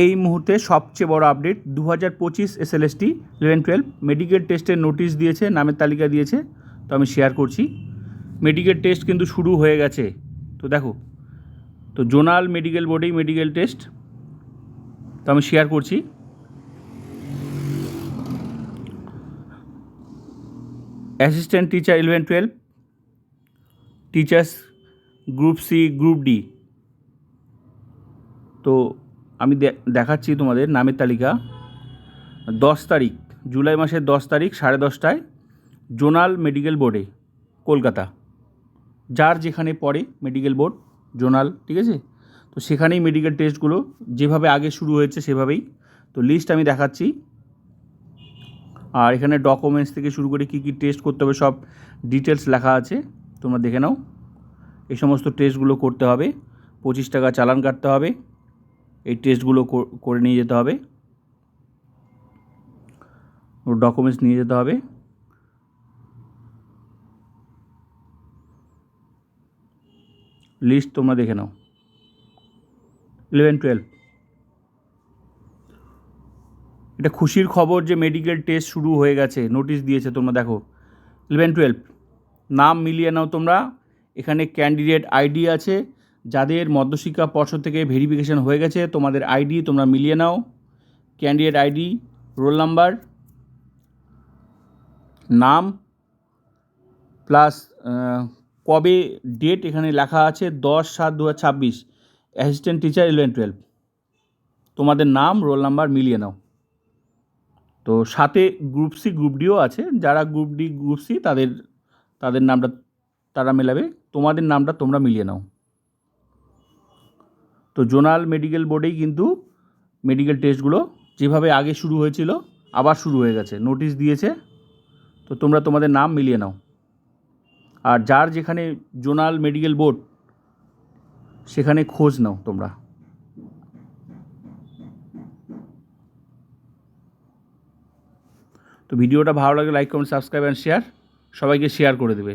এই মুহূর্তে সবচেয়ে বড় আপডেট 2025 SLST 11-12 মেডিকেল টেস্টের নোটিশ দিয়েছে, নামের তালিকা দিয়েছে। তো আমি শেয়ার করছি। মেডিকেল টেস্ট কিন্তু শুরু হয়ে গেছে। তো দেখো, তো জোনাল মেডিকেল বোর্ডেই মেডিকেল টেস্ট। তো আমি শেয়ার করছি। Assistant teacher 11-12, teachers group C, group D. তো আমি দেখাচ্ছি তোমাদের নামের তালিকা। 10 তারিখ, জুলাই মাসের 10 তারিখ 10:30টায় জোনাল মেডিকেল বোর্ডে, কলকাতা। যার যেখানে পড়ে মেডিকেল বোর্ড, জোনাল, ঠিক আছে? তো সেখানেই মেডিকেল টেস্টগুলো যেভাবে আগে শুরু হয়েছে সেভাবেই। তো লিস্ট আমি দেখাচ্ছি। আর এখানে ডকুমেন্টস থেকে শুরু করে কী কী টেস্ট করতে হবে সব ডিটেলস লেখা আছে, তোমরা দেখে নাও। এই সমস্ত টেস্টগুলো করতে হবে, 25 টাকা চালান কাটতে হবে, এই টেস্টগুলো করে নিয়ে যেতে হবে, ডকুমেন্টস নিয়ে যেতে হবে। লিস্ট তোমরা দেখে নাও। 11-12, এটা খুশির খবর যে মেডিকেল টেস্ট শুরু হয়ে গেছে, নোটিশ দিয়েছে। তোমরা দেখো 11-12 নাম মিলিয়ে নাও তোমরা। এখানে ক্যান্ডিডেট আইডি আছে, যাদের মধ্যশিক্ষা পর্ষদ থেকে ভেরিফিকেশান হয়ে গেছে তোমাদের আইডি তোমরা মিলিয়ে নাও। ক্যান্ডিডেট আইডি, রোল নাম্বার, নাম প্লাস কবে ডেট এখানে লেখা আছে 10/7/2026। অ্যাসিস্ট্যান্ট টিচার 11-12, তোমাদের নাম রোল নাম্বার মিলিয়ে নাও। তো সাথে গ্রুপ সি, গ্রুপ ডিও আছে। যারা গ্রুপ ডি, গ্রুপ সি তাদের নামটা তারা মেলাবে, তোমাদের নামটা তোমরা মিলিয়ে নাও। তো জোনাল মেডিকেল বোর্ডেই কিন্তু মেডিকেল টেস্টগুলো যেভাবে আগে শুরু হয়েছিল আবার শুরু হয়ে গেছে, নোটিশ দিয়েছে। তো তোমরা তোমাদের নাম মিলিয়ে নাও। আর যার যেখানে জোনাল মেডিকেল বোর্ড সেখানে খোঁজ নাও তোমরা। তো ভিডিওটা ভালো লাগলে like, comment, subscribe and share. সবাইকে শেয়ার করে দেবে।